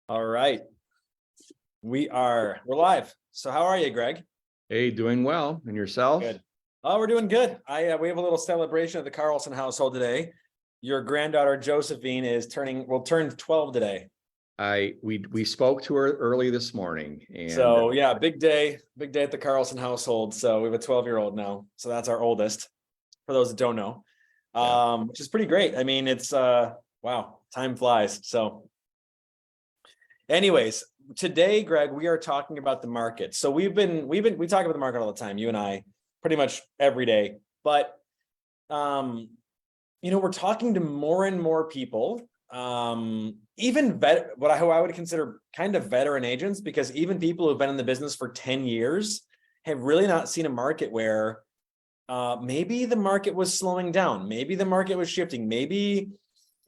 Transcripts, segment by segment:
All right. We're live. So how are you, Greg? Hey, doing well. And yourself? Good. Oh, we're doing good. We have a little celebration at the Carlson household today. Your granddaughter Josephine will turn 12 today. We spoke to her early this morning, and So yeah, big day at the Carlson household. So we have a 12-year-old now. So that's our oldest, for those that don't know. Which is pretty great. I mean, it's wow, time flies. So anyways, today, Greg, we are talking about the market. So we talk about the market all the time, you and I, pretty much every day. But we're talking to more and more people, even what I would consider kind of veteran agents, because even people who've been in the business for 10 years have really not seen a market where maybe the market was slowing down, maybe the market was shifting, maybe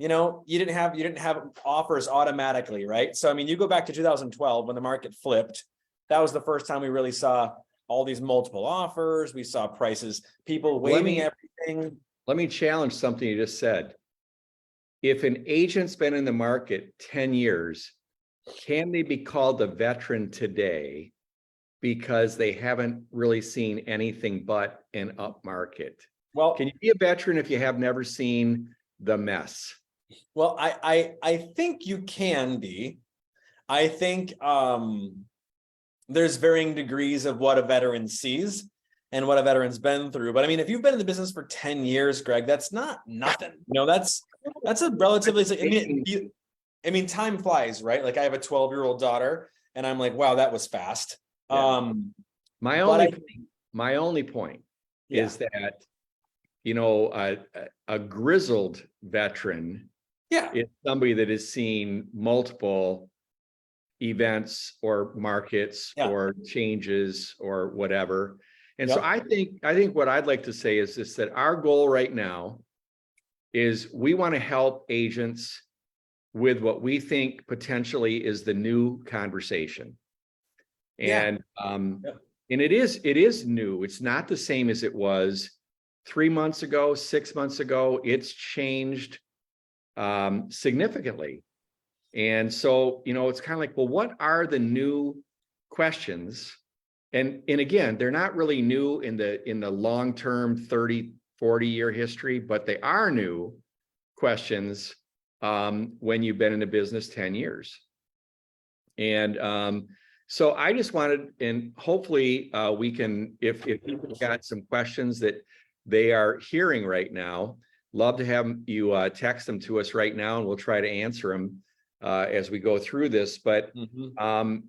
you didn't have offers automatically, right? So, I mean, you go back to 2012 when the market flipped. That was the first time we really saw all these multiple offers. We saw prices, people waiving everything. let me challenge something you just said. If an agent's been in the market 10 years, can they be called a veteran today because they haven't really seen anything but an up market? Well, can you be a veteran if you have never seen the mess? Well, I think you can be. I think there's varying degrees of what a veteran sees and what a veteran's been through. But I mean, if you've been in the business for 10 years, Greg, that's not nothing. That's a relatively, I mean, time flies, right? Like I have a 12-year-old daughter and I'm like, wow, that was fast. Yeah. My only point is that, a grizzled veteran is somebody that has seen multiple events or markets or changes or whatever. And so I think what I'd like to say is this, that our goal right now is we want to help agents with what we think potentially is the new conversation. And and it is new. It's not the same as it was 3 months ago, 6 months ago. It's changed significantly. And so, it's kind of like, well, what are the new questions? And again, they're not really new in the long-term 30, 40-year history, but they are new questions when you've been in the business 10 years. And so I just wanted, and hopefully we can, if people got some questions that they are hearing right now, love to have you text them to us right now, and we'll try to answer them as we go through this. But I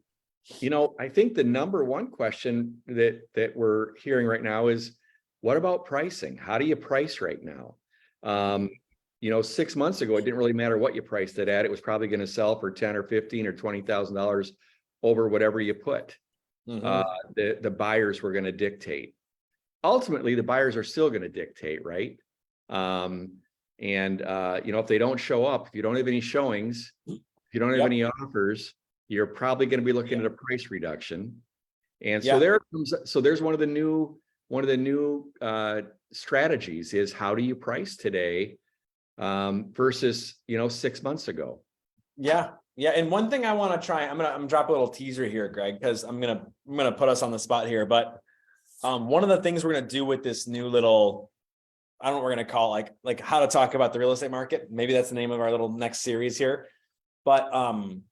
think the number one question that we're hearing right now is, what about pricing? How do you price right now? 6 months ago, it didn't really matter what you priced it at. It was probably going to sell for $10 or $15 or $20,000 over whatever you put. The buyers were going to dictate. Ultimately, the buyers are still going to dictate, right? If they don't show up, if you don't have any showings, if you don't have any offers, you're probably going to be looking at a price reduction. And so there's one of the new strategies is, how do you price today versus 6 months ago? Yeah. And one thing I want to try, I'm gonna drop a little teaser here, Greg, because I'm gonna put us on the spot here. But one of the things we're gonna do with this new little, I don't know what we're gonna call it, like how to talk about the real estate market. Maybe that's the name of our little next series here. But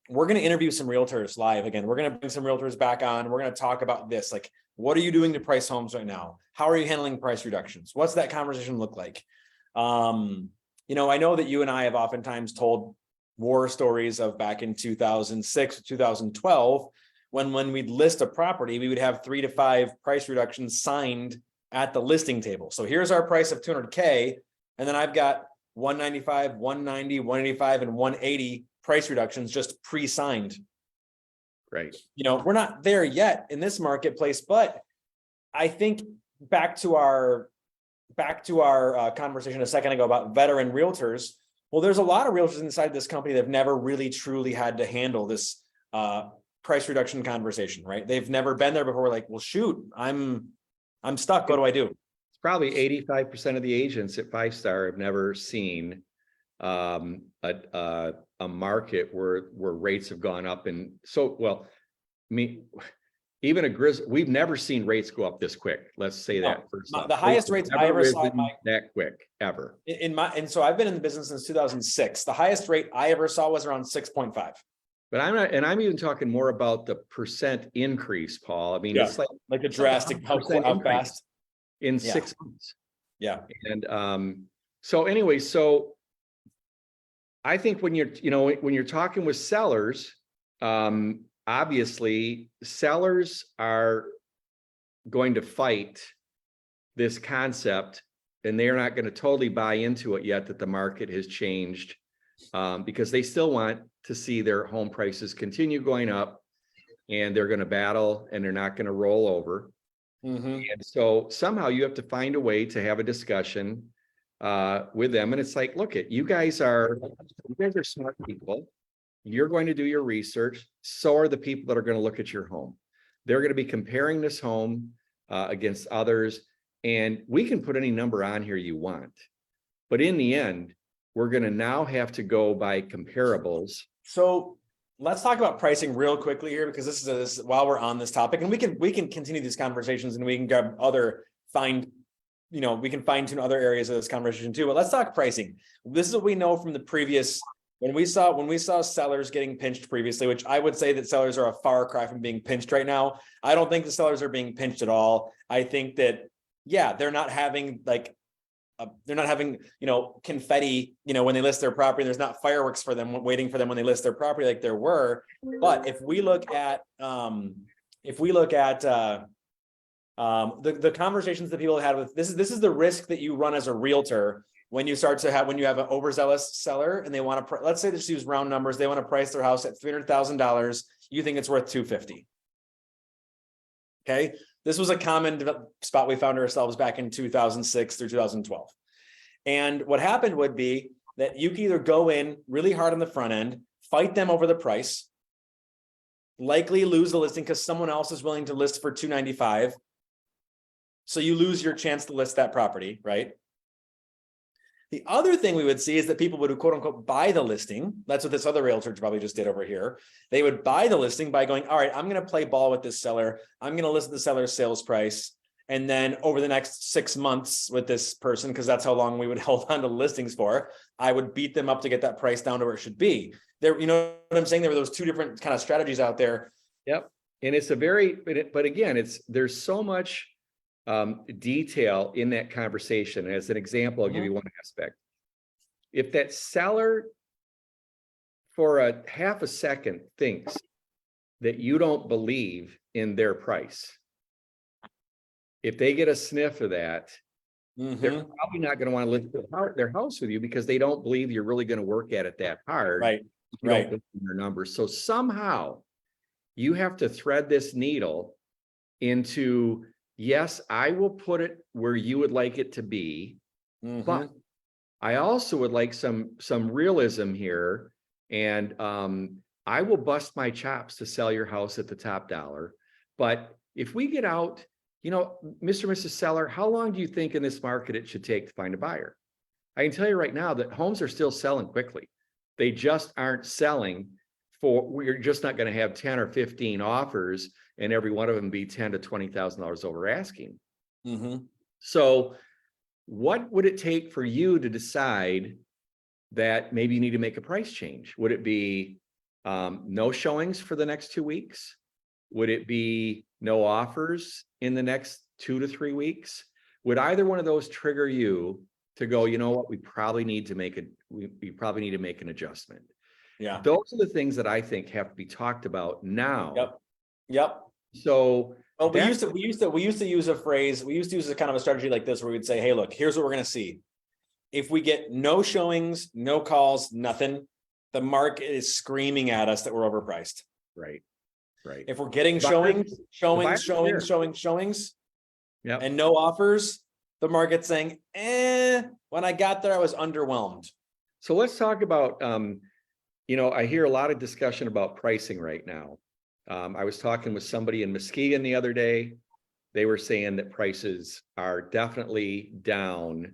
we're gonna interview some realtors live again. We're gonna bring some realtors back on. We're gonna talk about this, like, what are you doing to price homes right now? How are you handling price reductions? What's that conversation look like? I know that you and I have oftentimes told war stories of back in 2006, 2012, when we'd list a property, we would have 3 to 5 price reductions signed at the listing table. So here's our price of $200K. And then I've got 195, 190, 185, and 180 price reductions just pre-signed. Right. We're not there yet in this marketplace, but I think back to our conversation a second ago about veteran realtors. Well, there's a lot of realtors inside this company that have never really truly had to handle this price reduction conversation, right? They've never been there before. Like, well, shoot, I'm stuck. What do I do? It's probably 85% of the agents at 5 Star have never seen a a market where rates have gone up. And so, well, I mean, even we've never seen rates go up this quick. Let's say that first off. The highest rates I ever saw that quick ever. And so I've been in the business since 2006. The highest rate I ever saw was around 6.5. But I'm even talking more about the percent increase, Paul. I mean, it's like a drastic, how fast in 6 months. Yeah. And so anyway, so I think when you're talking with sellers, obviously sellers are going to fight this concept, and they're not going to totally buy into it yet that the market has changed, because they still want to see their home prices continue going up, and they're going to battle, and they're not going to roll over. And so somehow you have to find a way to have a discussion with them. And it's like, look, you guys are smart people. You're going to do your research. So are the people that are going to look at your home. They're going to be comparing this home against others. And we can put any number on here you want. But in the end, we're going to now have to go by comparables. So let's talk about pricing real quickly here, because this is while we're on this topic, and we can continue these conversations, and we can grab other we can fine tune other areas of this conversation too. But let's talk pricing. This is what we know from the previous, when we saw sellers getting pinched previously, which I would say that sellers are a far cry from being pinched right now. I don't think the sellers are being pinched at all. I think that, they're not having confetti, when they list their property. There's not fireworks for them waiting for them when they list their property like there were. But if we look at the conversations that people had with this is the risk that you run as a realtor when you have an overzealous seller and they want to, let's say, just use round numbers. They want to price their house at $300,000. You think it's worth $250,000. Okay. This was a common spot we found ourselves back in 2006 through 2012. And what happened would be that you could either go in really hard on the front end, fight them over the price, likely lose the listing because someone else is willing to list for $295,000. So you lose your chance to list that property, right? The other thing we would see is that people would, quote unquote, buy the listing. That's what this other realtor probably just did over here. They would buy the listing by going, all right, I'm going to play ball with this seller. I'm going to list the seller's sales price. And then over the next 6 months with this person, because that's how long we would hold on to listings for, I would beat them up to get that price down to where it should be. There, you know what I'm saying? There were those two different kind of strategies out there. Yep. And it's but again, there's so much detail in that conversation. As an example, I'll give you one aspect. If that seller for a half a second thinks that you don't believe in their price, if they get a sniff of that, they're probably not going to want to list their house with you because they don't believe you're really going to work at it that hard. Right. You don't believe in your numbers. So somehow you have to thread this needle into, yes, I will put it where you would like it to be, but I also would like some realism here, and I will bust my chops to sell your house at the top dollar. But if we get out, Mr. and Mrs. Seller, how long do you think in this market it should take to find a buyer? I can tell you right now that homes are still selling quickly. They just aren't selling we're just not going to have 10 or 15 offers and every one of them be $10,000 to $20,000 over asking. So what would it take for you to decide that maybe you need to make a price change? Would it be no showings for the next 2 weeks? Would it be no offers in the next 2 to 3 weeks? Would either one of those trigger you to go, you know what, we probably need to make an adjustment? Yeah. Those are the things that I think have to be talked about now. Yep. So we used to use a phrase. We used to use a kind of a strategy like this where we'd say, hey, look, here's what we're going to see. If we get no showings, no calls, nothing, the market is screaming at us that we're overpriced. Right. If we're getting showings, and no offers, the market's saying, when I got there, I was underwhelmed. So let's talk about, I hear a lot of discussion about pricing right now. I was talking with somebody in Muskegon the other day. They were saying that prices are definitely down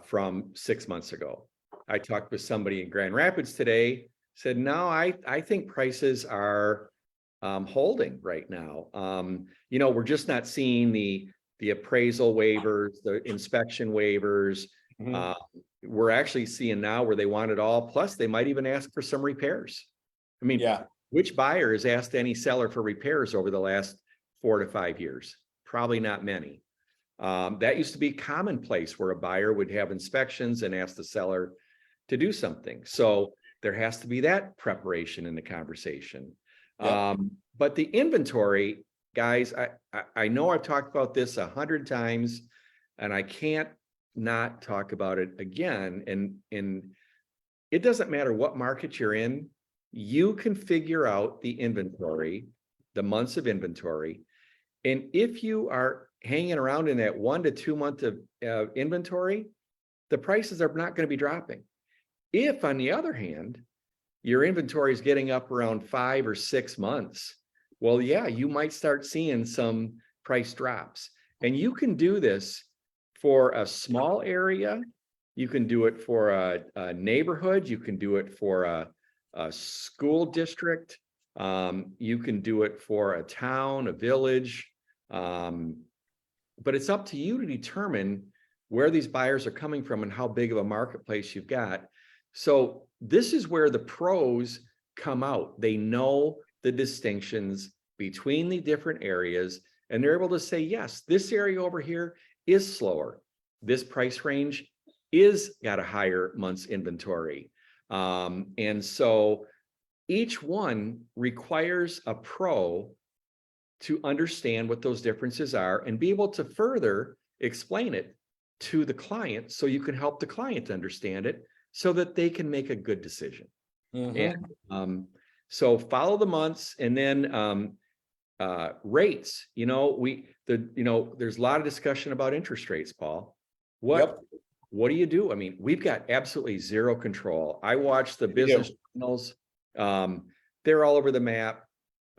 from 6 months ago. I talked with somebody in Grand Rapids today, said, no, I think prices are holding right now. We're just not seeing the appraisal waivers, the inspection waivers. Mhm. We're actually seeing now where they want it all. Plus, they might even ask for some repairs. I mean, Yeah, which buyer has asked any seller for repairs over the last 4 to 5 years? Probably not many. That used to be commonplace where a buyer would have inspections and ask the seller to do something. So there has to be that preparation in the conversation. yeah, But the inventory, guys, I know I've talked about this 100 times, and I can't not talk about it again. And it doesn't matter what market you're in, you can figure out the inventory, the months of inventory. And if you are hanging around in that 1 to 2 month of inventory, the prices are not going to be dropping. If, on the other hand, your inventory is getting up around 5 or 6 months, well, yeah, you might start seeing some price drops. And you can do this for a small area. You can do it for a neighborhood. You can do it for a school district. You can do it for a town, a village. But it's up to you to determine where these buyers are coming from and how big of a marketplace you've got. So this is where the pros come out. They know the distinctions between the different areas, and they're able to say, yes, this area over here is slower. This price range is got a higher month's inventory. And so each one requires a pro to understand what those differences are and be able to further explain it to the client so you can help the client understand it so that they can make a good decision. mhm. And so follow the months, and then rates. There's a lot of discussion about interest rates, Paul. Yep, What do you do? I mean, we've got absolutely zero control. I watch the we do. business channels. They're all over the map.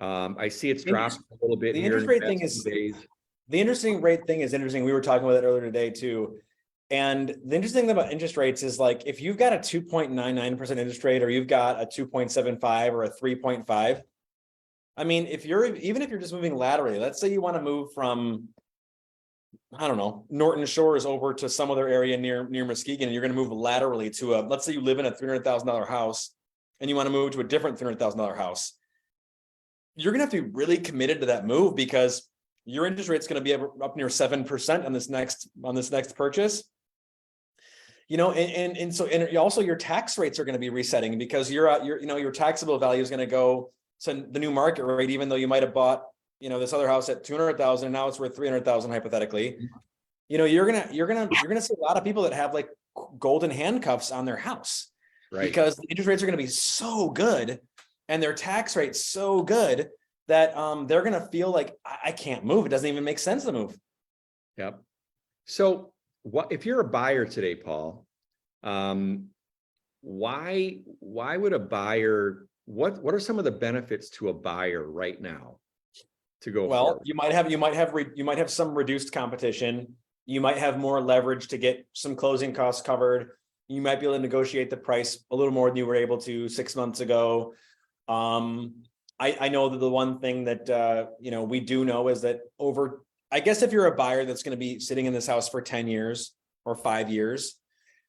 I see it's Interest- dropped a little bit the here in interest the rate thing past is few days. the interesting rate thing is interesting. We were talking about it earlier today too. And the interesting thing about interest rates is like if you've got a 2.99% interest rate, or you've got a 2.75 or a 3.5. I mean, even if you're just moving laterally, let's say you want to move from, I don't know, Norton Shores over to some other area near Muskegon, and you're going to move laterally to let's say you live in a $300,000 house and you want to move to a different $300,000 house. You're going to have to be really committed to that move because your interest rate's going to be up near 7% on this next purchase. And so also your tax rates are going to be resetting because your taxable value is going to go to the new market rate, even though you might have bought, this other house at 200,000 and now it's worth 300,000 hypothetically. You're gonna see a lot of people that have like golden handcuffs on their house, Right. because the interest rates are going to be so good and their tax rate's so good that they're going to feel like I can't move. It doesn't even make sense to move. Yep. So if you're a buyer today, Paul, why would a buyer, what are some of the benefits to a buyer right now to go Well, forward? you might have some reduced competition. You might have more leverage to get some closing costs covered. You might be able to negotiate the price a little more than you were able to 6 months ago. I know that the one thing that we do know is that I guess if you're a buyer that's going to be sitting in this house for 10 years or 5 years,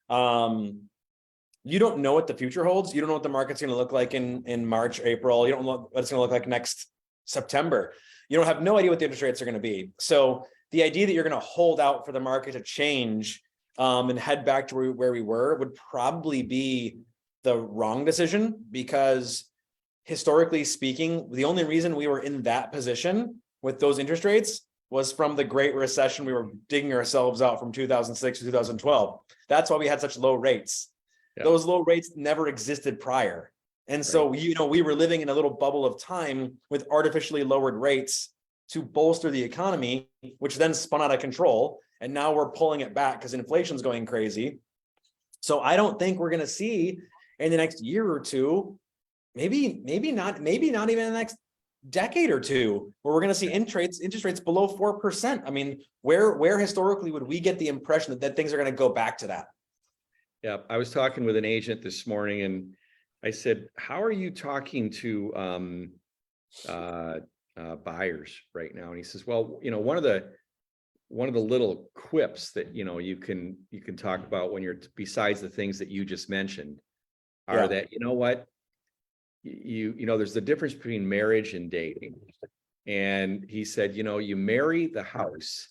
you don't know what the future holds. You don't know what the market's going to look like in March, April. You don't know what it's going to look like next September. You don't have no idea what the interest rates are going to be. So the idea that you're going to hold out for the market to change and head back to where we were would probably be the wrong decision, because historically speaking, the only reason we were in that position with those interest rates was from the Great Recession. We were digging ourselves out from 2006 to 2012. That's why we had such low rates. Yeah. Those low rates never existed prior. And so, we were living in a little bubble of time with artificially lowered rates to bolster the economy, which then spun out of control. And now we're pulling it back because inflation's going crazy. So I don't think we're going to see in the next year or two, maybe not even in the next decade or two, where we're going to see interest rates below 4%. I mean, where historically would we get the impression that things are going to go back to that? Yeah, I was talking with an agent this morning and I said, how are you talking to buyers right now? And he says, well, one of the little quips that you can talk about when you're besides the things that you just mentioned are that what there's the difference between marriage and dating. And he said, you marry the house,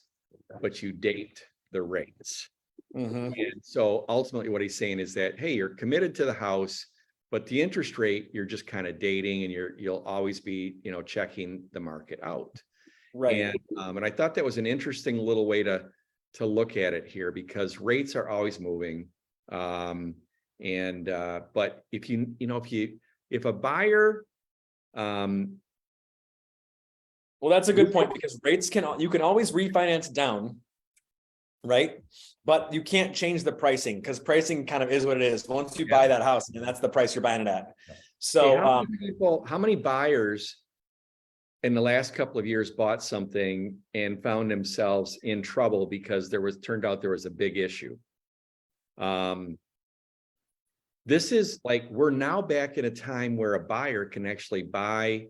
but you date the rates. Mhm. And so ultimately what he's saying is that, hey, you're committed to the house, but the interest rate, you're just kind of dating and you'll always be, checking the market out. Right. And I thought that was an interesting little way to look at it here because rates are always moving. But if a buyer, Well, that's a good point because you can always refinance down, right? But you can't change the pricing because pricing kind of is what it is. Once you buy that house, and that's the price you're buying it at. So, how many buyers in the last couple of years bought something and found themselves in trouble because turned out there was a big issue? This is like, we're now back in a time where a buyer can actually buy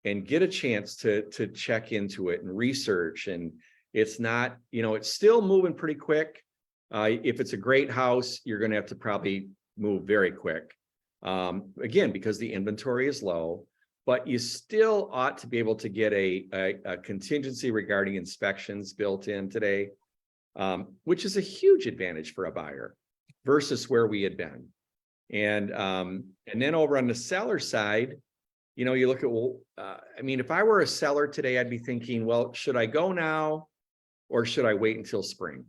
and get a chance to check into it and research. And it's not, it's still moving pretty quick. If it's a great house, you're going to have to probably move very quick. Again, because the inventory is low, but you still ought to be able to get a contingency regarding inspections built in today, which is a huge advantage for a buyer versus where we had been. And then over on the seller side, you look at, if I were a seller today, I'd be thinking, well, should I go now or should I wait until spring?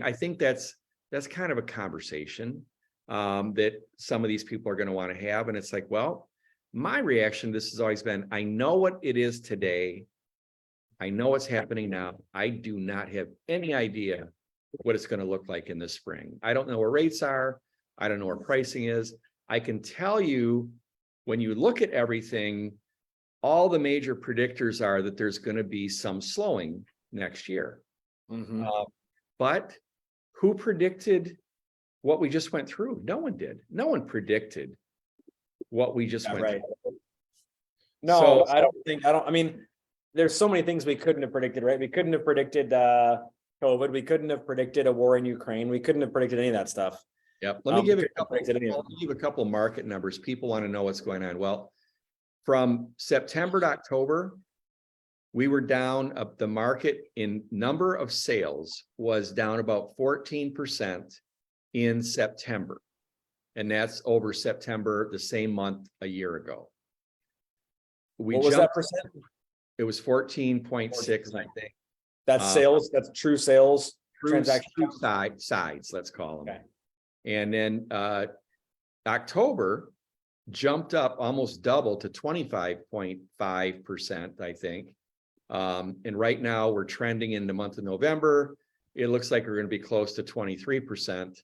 I think that's kind of a conversation that some of these people are going to want to have. And it's like, well, my reaction, this has always been, I know what it is today. I know what's happening now. I do not have any idea what it's going to look like in the spring. I don't know where rates are. I don't know where pricing is. I can tell you when you look at everything, all the major predictors are that there's going to be some slowing next year. Mhm. But who predicted what we just went through? No one did. No one predicted what we just went through. No, there's so many things we couldn't have predicted, right? We couldn't have predicted COVID. We couldn't have predicted a war in Ukraine. We couldn't have predicted any of that stuff. Yep. Let me give a couple market numbers. People want to know what's going on. Well, from September to October, we were down. The market in number of sales was down about 14% in September. And that's over September, the same month a year ago. What was that percent? It was 14.6, I think. That's sales. That's true sales. Transaction sides, let's call them. Okay. And then October jumped up almost double to 25.5%, I think. And right now we're trending in the month of November. It looks like we're going to be close to 23%.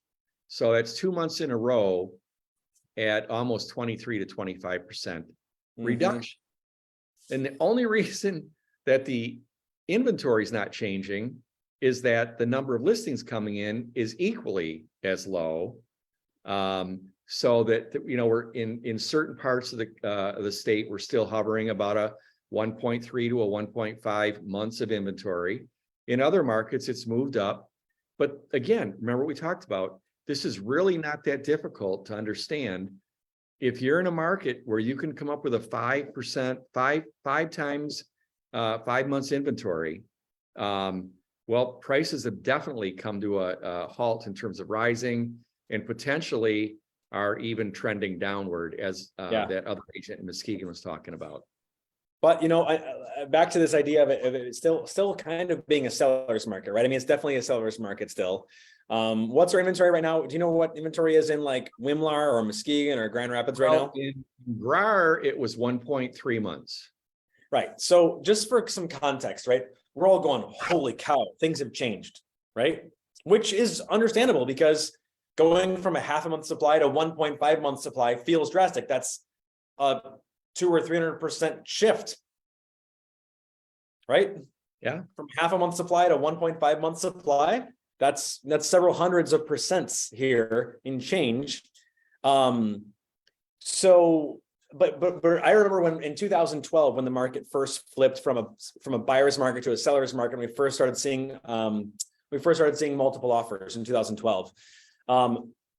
So that's 2 months in a row at almost 23 to 25% reduction. And the only reason that the inventory is not changing is that the number of listings coming in is equally as low. So that, we're in certain parts of the state, we're still hovering about a 1.3 to a 1.5 months of inventory. In other markets, it's moved up. But again, remember what we talked about. This is really not that difficult to understand. If you're in a market where you can come up with a 5%, five times 5 months inventory, well, prices have definitely come to a halt in terms of rising and potentially are even trending downward as that other agent in Muskegon was talking about. But, back to this idea of it still kind of being a seller's market, right? It's definitely a seller's market still. What's our inventory right now? Do you know what inventory is in like Wimlar or Muskegon or Grand Rapids right now? In Grar, it was 1.3 months. Right. So just for some context, right? We're all going, holy cow, things have changed, right? Which is understandable because going from a half a month supply to 1.5 month supply feels drastic. That's a 200 or 300% shift, right? Yeah. From half a month supply to 1.5 month supply. That's several hundreds of percents here in change. So, but I remember when in 2012, when the market first flipped from a buyer's market to a seller's market, we first started seeing multiple offers in 2012.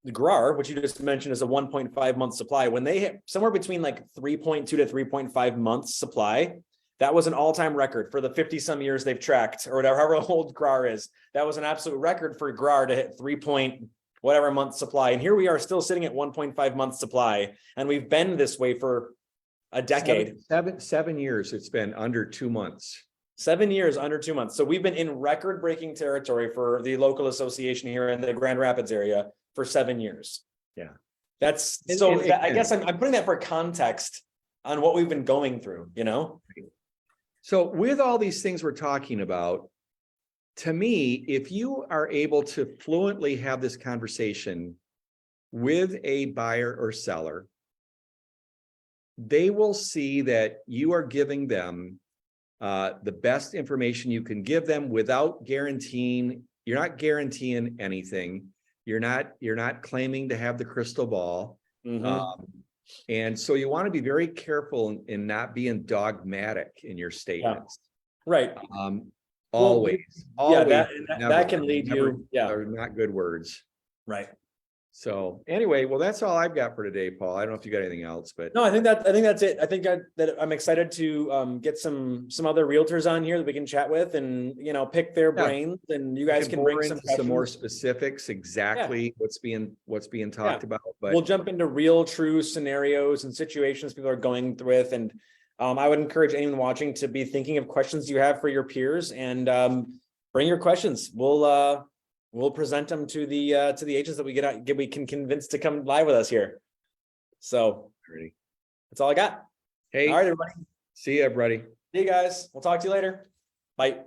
The GRAR, which you just mentioned, is a 1.5 month supply. When they hit somewhere between like 3.2 to 3.5 months supply, that was an all-time record for the 50 some years they've tracked, or however old GRAR is. That was an absolute record for GRAR to hit 3 point whatever month supply. And here we are still sitting at 1.5 month supply. And we've been this way for a decade. 7 years. It's been under 2 months. 7 years, under 2 months. So we've been in record-breaking territory for the local association here in the Grand Rapids area for 7 years. Yeah. That's And- so and- I guess I'm putting that for context on what we've been going through, you know? So with all these things we're talking about, to me, if you are able to fluently have this conversation with a buyer or seller, they will see that you are giving them the best information you can give them without guaranteeing. You're not guaranteeing anything. You're not claiming to have the crystal ball. Mhm. And so you want to be very careful in not being dogmatic in your statements. Right. Always, Yeah, always. that can lead you. Yeah. Are not good words. Right. So anyway, well, that's all I've got for today, Paul. I don't know if you got anything else, but No, I think that's it. I think that I'm excited to get some other realtors on here that we can chat with and, you know, pick their Yeah. brains, and you guys can bring bore some into some more questions. specifics, exactly what's being talked about. But We'll jump into real true scenarios and situations people are going with. And I would encourage anyone watching to be thinking of questions you have for your peers, and bring your questions. We'll present them to the agents that we can convince to come live with us here. So that's all I got. hey, All right, everybody. see you, everybody. See you guys. We'll talk to you later. Bye.